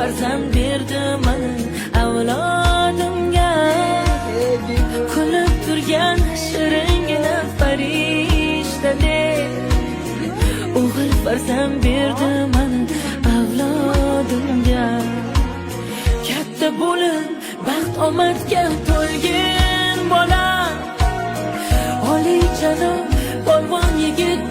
farzand berdi mana avlodimga. Kulib turgan shiringina farishtadek o'g'il farzand berdi mana avlodimga. Katta bo'lib baxt omadga to'lgin bola, oliyjanob polvon yigit